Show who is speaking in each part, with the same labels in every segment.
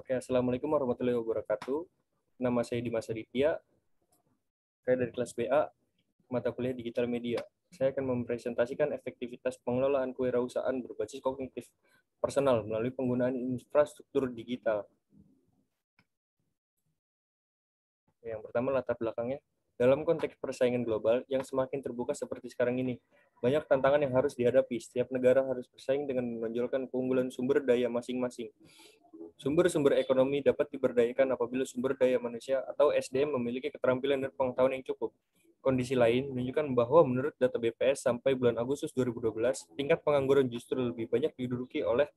Speaker 1: Oke, Assalamualaikum warahmatullahi wabarakatuh. Nama saya Dimas Aditya. Saya dari kelas BA, mata kuliah Digital Media. Saya akan mempresentasikan efektivitas pengelolaan kewirausahaan berbasis kognitif personal melalui penggunaan infrastruktur digital. Yang pertama, latar belakangnya. Dalam konteks persaingan global yang semakin terbuka seperti sekarang ini, banyak tantangan yang harus dihadapi. Setiap negara harus bersaing dengan menonjolkan keunggulan sumber daya masing-masing. Sumber-sumber ekonomi dapat diberdayakan apabila sumber daya manusia atau SDM memiliki keterampilan dan pengetahuan yang cukup. Kondisi lain menunjukkan bahwa menurut data BPS sampai bulan Agustus 2012, tingkat pengangguran justru lebih banyak diduduki oleh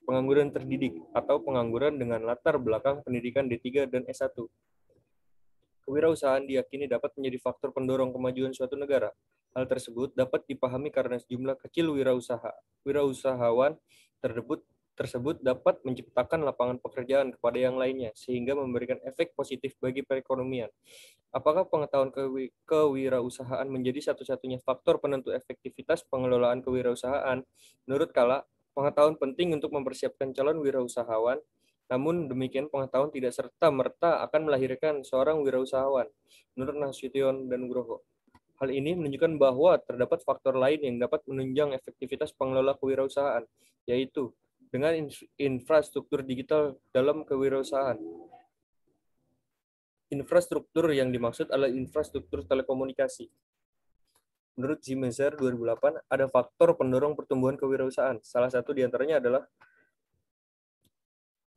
Speaker 1: pengangguran terdidik atau pengangguran dengan latar belakang pendidikan D3 dan S1. Kewirausahaan diyakini dapat menjadi faktor pendorong kemajuan suatu negara. Hal tersebut dapat dipahami karena sejumlah kecil wirausahawan tersebut dapat menciptakan lapangan pekerjaan kepada yang lainnya, sehingga memberikan efek positif bagi perekonomian. Apakah pengetahuan kewirausahaan menjadi satu-satunya faktor penentu efektivitas pengelolaan kewirausahaan? Menurut Kala, pengetahuan penting untuk mempersiapkan calon wirausahawan. Namun demikian, pengetahuan tidak serta-merta akan melahirkan seorang wirausahawan, menurut Nasution dan Nugroho. Hal ini menunjukkan bahwa terdapat faktor lain yang dapat menunjang efektivitas pengelola kewirausahaan, yaitu dengan infrastruktur digital dalam kewirausahaan. Infrastruktur yang dimaksud adalah infrastruktur telekomunikasi. Menurut Zimmer 2008, ada faktor pendorong pertumbuhan kewirausahaan. Salah satu diantaranya adalah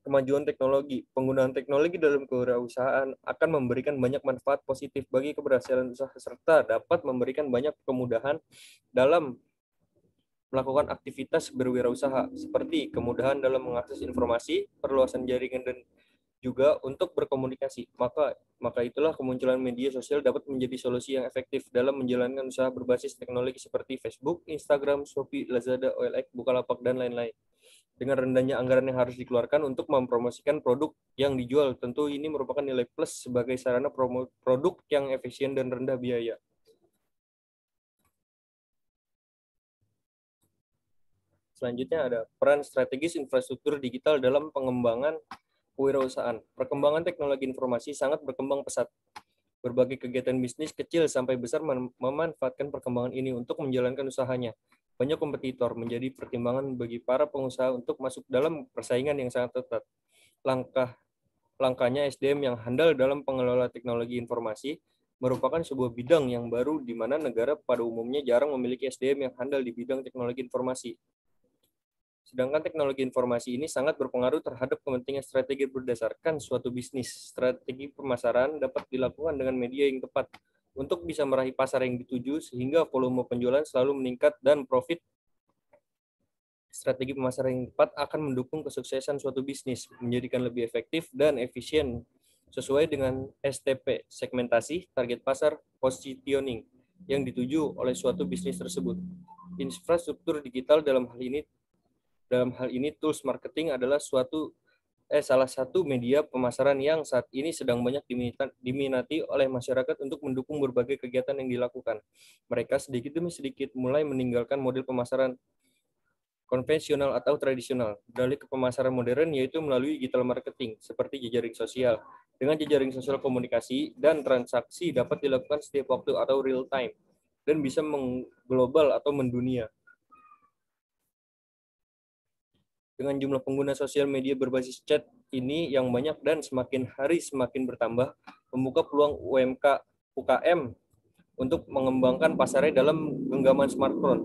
Speaker 1: kemajuan teknologi. Penggunaan teknologi dalam kewirausahaan akan memberikan banyak manfaat positif bagi keberhasilan usaha serta dapat memberikan banyak kemudahan dalam melakukan aktivitas berwirausaha, seperti kemudahan dalam mengakses informasi, perluasan jaringan, dan juga untuk berkomunikasi. Maka itulah kemunculan media sosial dapat menjadi solusi yang efektif dalam menjalankan usaha berbasis teknologi seperti Facebook, Instagram, Shopee, Lazada, OLX, Bukalapak, dan lain-lain. Dengan rendahnya anggaran yang harus dikeluarkan untuk mempromosikan produk yang dijual, tentu ini merupakan nilai plus sebagai sarana produk yang efisien dan rendah biaya. Selanjutnya ada peran strategis infrastruktur digital dalam pengembangan kewirausahaan. Perkembangan teknologi informasi sangat berkembang pesat. Berbagai kegiatan bisnis kecil sampai besar memanfaatkan perkembangan ini untuk menjalankan usahanya. Banyak kompetitor menjadi pertimbangan bagi para pengusaha untuk masuk dalam persaingan yang sangat ketat. Langkahnya SDM yang handal dalam pengelola teknologi informasi merupakan sebuah bidang yang baru di mana negara pada umumnya jarang memiliki SDM yang handal di bidang teknologi informasi. Sedangkan teknologi informasi ini sangat berpengaruh terhadap kepentingan strategi berdasarkan suatu bisnis. Strategi pemasaran dapat dilakukan dengan media yang tepat untuk bisa meraih pasar yang dituju sehingga volume penjualan selalu meningkat dan profit. Strategi pemasaran yang tepat akan mendukung kesuksesan suatu bisnis, menjadikan lebih efektif dan efisien sesuai dengan STP, segmentasi, target pasar, positioning yang dituju oleh suatu bisnis tersebut. Infrastruktur digital dalam hal ini tools marketing adalah salah satu media pemasaran yang saat ini sedang banyak diminati oleh masyarakat untuk mendukung berbagai kegiatan yang dilakukan. Mereka sedikit demi sedikit mulai meninggalkan model pemasaran konvensional atau tradisional, beralih ke pemasaran modern yaitu melalui digital marketing seperti jejaring sosial. Dengan jejaring sosial, komunikasi dan transaksi dapat dilakukan setiap waktu atau real time dan bisa mengglobal atau mendunia. Dengan jumlah pengguna sosial media berbasis chat ini yang banyak dan semakin hari semakin bertambah, membuka peluang UKM untuk mengembangkan pasarnya dalam genggaman smartphone.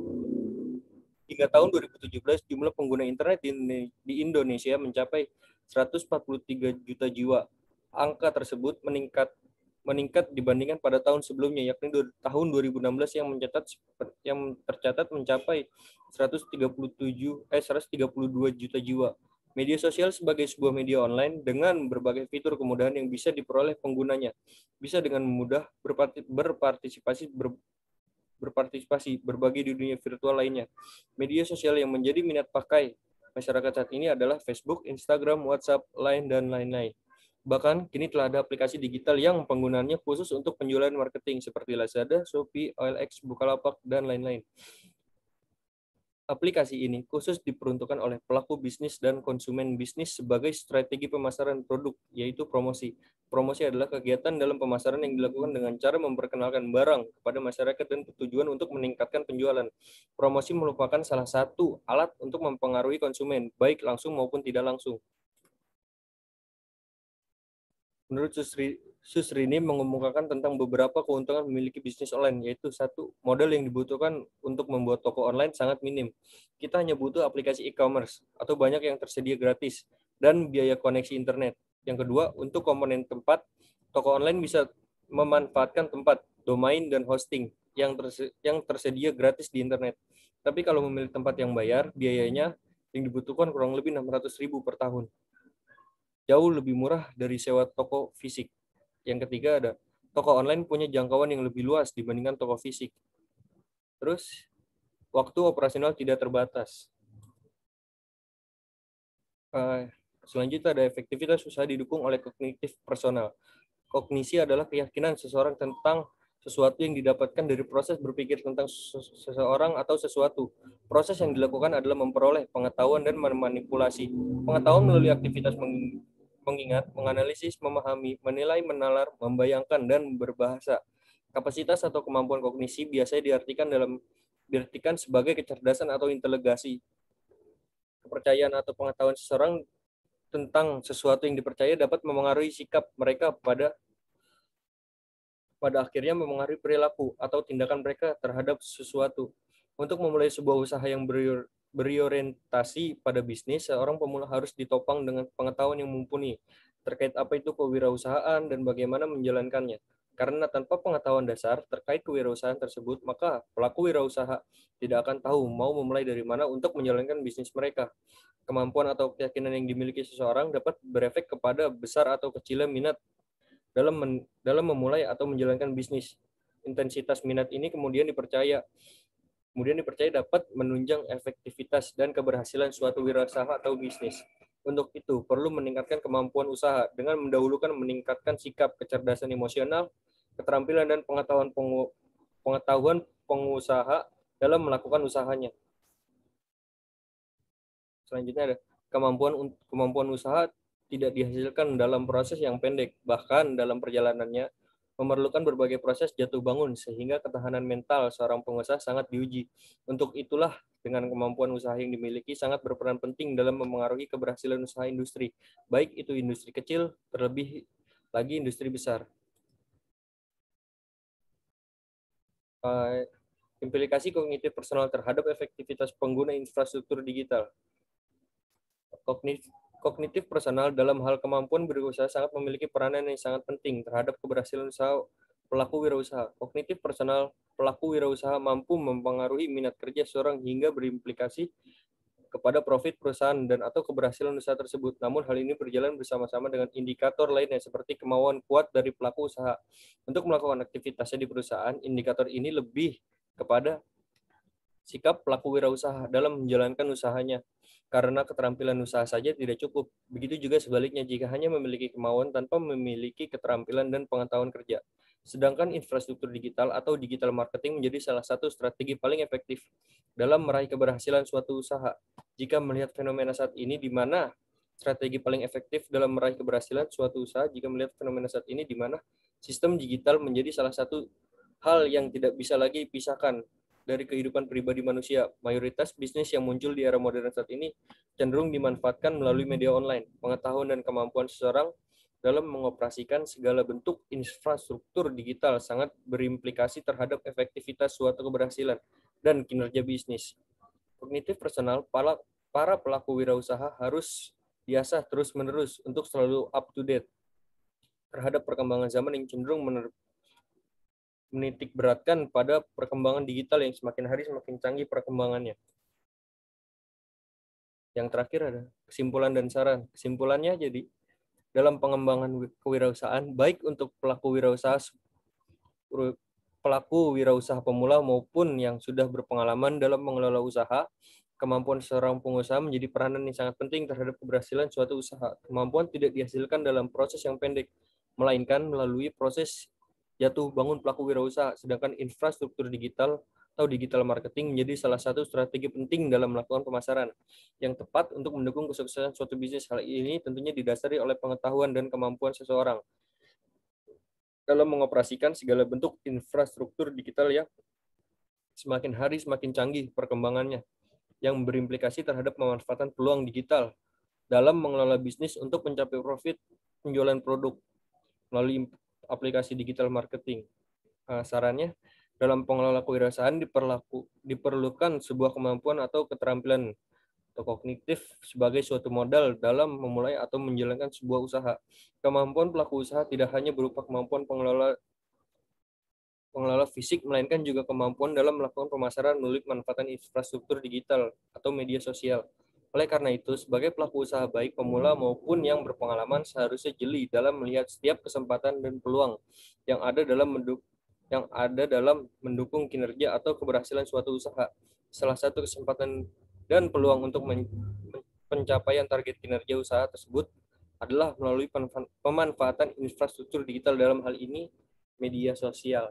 Speaker 1: Hingga tahun 2017, jumlah pengguna internet di Indonesia mencapai 143 juta jiwa. Angka tersebut meningkat dibandingkan pada tahun sebelumnya, yakni tahun 2016 yang tercatat mencapai 132 juta jiwa. Media sosial sebagai sebuah media online dengan berbagai fitur kemudahan yang bisa diperoleh penggunanya, bisa dengan mudah berpartisipasi berbagi di dunia virtual lainnya. Media sosial yang menjadi minat pakai masyarakat saat ini adalah Facebook, Instagram, WhatsApp, Line, dan lain-lain. Bahkan kini telah ada aplikasi digital yang penggunaannya khusus untuk penjualan marketing seperti Lazada, Shopee, OLX, Bukalapak, dan lain-lain. Aplikasi ini khusus diperuntukkan oleh pelaku bisnis dan konsumen bisnis sebagai strategi pemasaran produk, yaitu promosi. Promosi adalah kegiatan dalam pemasaran yang dilakukan dengan cara memperkenalkan barang kepada masyarakat dan bertujuan untuk meningkatkan penjualan. Promosi merupakan salah satu alat untuk mempengaruhi konsumen, baik langsung maupun tidak langsung. Menurut Susrini mengemukakan tentang beberapa keuntungan memiliki bisnis online, yaitu satu, modal yang dibutuhkan untuk membuat toko online sangat minim. Kita hanya butuh aplikasi e-commerce atau banyak yang tersedia gratis dan biaya koneksi internet. Yang kedua, untuk komponen tempat, toko online bisa memanfaatkan tempat, domain, dan hosting yang tersedia gratis di internet. Tapi kalau memilih tempat yang bayar, biayanya yang dibutuhkan kurang lebih 600.000 per tahun. Jauh lebih murah dari sewa toko fisik. Yang ketiga ada toko online punya jangkauan yang lebih luas dibandingkan toko fisik. Terus waktu operasional tidak terbatas. Selanjutnya ada efektivitas usaha didukung oleh kognitif personal. Kognisi adalah keyakinan seseorang tentang sesuatu yang didapatkan dari proses berpikir tentang seseorang atau sesuatu. Proses yang dilakukan adalah memperoleh pengetahuan dan memanipulasi. Pengetahuan melalui aktivitas mengingat, menganalisis, memahami, menilai, menalar, membayangkan, dan berbahasa. Kapasitas atau kemampuan kognisi biasanya diartikan sebagai kecerdasan atau inteligasi. Kepercayaan atau pengetahuan seseorang tentang sesuatu yang dipercaya dapat memengaruhi sikap mereka pada akhirnya memengaruhi perilaku atau tindakan mereka terhadap sesuatu. Untuk memulai sebuah usaha yang berorientasi pada bisnis, seorang pemula harus ditopang dengan pengetahuan yang mumpuni terkait apa itu kewirausahaan dan bagaimana menjalankannya. Karena tanpa pengetahuan dasar terkait kewirausahaan tersebut, maka pelaku wirausaha tidak akan tahu mau memulai dari mana untuk menjalankan bisnis mereka. Kemampuan atau keyakinan yang dimiliki seseorang dapat berefek kepada besar atau kecilnya minat dalam memulai atau menjalankan bisnis. Intensitas minat ini kemudian dipercaya dapat menunjang efektivitas dan keberhasilan suatu wirausaha atau bisnis. Untuk itu, perlu meningkatkan kemampuan usaha dengan mendahulukan meningkatkan sikap, kecerdasan emosional, keterampilan, dan pengetahuan pengusaha dalam melakukan usahanya. Selanjutnya ada kemampuan usaha tidak dihasilkan dalam proses yang pendek, bahkan dalam perjalanannya memerlukan berbagai proses jatuh bangun sehingga ketahanan mental seorang pengusaha sangat diuji. Untuk itulah dengan kemampuan usaha yang dimiliki sangat berperan penting dalam memengaruhi keberhasilan usaha industri, baik itu industri kecil, terlebih lagi industri besar. Implikasi kognitif personal terhadap efektivitas pengguna infrastruktur digital. Kognitif personal dalam hal kemampuan berusaha sangat memiliki peranan yang sangat penting terhadap keberhasilan usaha pelaku wirausaha. Kognitif personal pelaku wirausaha mampu mempengaruhi minat kerja seorang hingga berimplikasi kepada profit perusahaan dan atau keberhasilan usaha tersebut. Namun hal ini berjalan bersama-sama dengan indikator lainnya seperti kemauan kuat dari pelaku usaha untuk melakukan aktivitasnya di perusahaan. Indikator ini lebih kepada sikap pelaku wirausaha dalam menjalankan usahanya. Karena keterampilan usaha saja tidak cukup. Begitu juga sebaliknya jika hanya memiliki kemauan tanpa memiliki keterampilan dan pengetahuan kerja. Sedangkan infrastruktur digital atau digital marketing menjadi salah satu strategi paling efektif dalam meraih keberhasilan suatu usaha. Jika melihat fenomena saat ini di mana strategi paling efektif dalam meraih keberhasilan suatu usaha, jika melihat fenomena saat ini di mana sistem digital menjadi salah satu hal yang tidak bisa lagi dipisahkan dari kehidupan pribadi manusia. Mayoritas bisnis yang muncul di era modern saat ini cenderung dimanfaatkan melalui media online. Pengetahuan dan kemampuan seseorang dalam mengoperasikan segala bentuk infrastruktur digital sangat berimplikasi terhadap efektivitas suatu keberhasilan dan kinerja bisnis. Kognitif personal para pelaku wirausaha harus diasah terus-menerus untuk selalu up to date terhadap perkembangan zaman yang cenderung menitik beratkan pada perkembangan digital yang semakin hari semakin canggih perkembangannya. Yang terakhir ada kesimpulan dan saran. Kesimpulannya jadi, dalam pengembangan kewirausahaan, baik untuk pelaku wirausaha pemula maupun yang sudah berpengalaman dalam mengelola usaha, kemampuan seorang pengusaha menjadi peranan yang sangat penting terhadap keberhasilan suatu usaha. Kemampuan tidak dihasilkan dalam proses yang pendek, melainkan melalui proses jatuh bangun pelaku wirausaha, sedangkan infrastruktur digital atau digital marketing menjadi salah satu strategi penting dalam melakukan pemasaran yang tepat untuk mendukung kesuksesan suatu bisnis. Hal ini tentunya didasari oleh pengetahuan dan kemampuan seseorang dalam mengoperasikan segala bentuk infrastruktur digital yang semakin hari semakin canggih perkembangannya, yang berimplikasi terhadap pemanfaatan peluang digital dalam mengelola bisnis untuk mencapai profit penjualan produk melalui aplikasi digital marketing. Sarannya, dalam pengelola kewirausahaan diperlukan sebuah kemampuan atau keterampilan atau kognitif sebagai suatu modal dalam memulai atau menjalankan sebuah usaha. Kemampuan pelaku usaha tidak hanya berupa kemampuan pengelola fisik, melainkan juga kemampuan dalam melakukan pemasaran melalui pemanfaatan infrastruktur digital atau media sosial. Oleh karena itu, sebagai pelaku usaha baik pemula maupun yang berpengalaman seharusnya jeli dalam melihat setiap kesempatan dan peluang yang ada dalam mendukung kinerja atau keberhasilan suatu usaha. Salah satu kesempatan dan peluang untuk pencapaian target kinerja usaha tersebut adalah melalui pemanfaatan infrastruktur digital, dalam hal ini media sosial.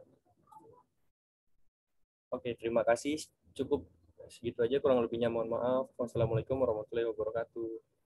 Speaker 1: Oke, terima kasih. Cukup segitu aja, kurang lebihnya mohon maaf. Wassalamualaikum warahmatullahi wabarakatuh.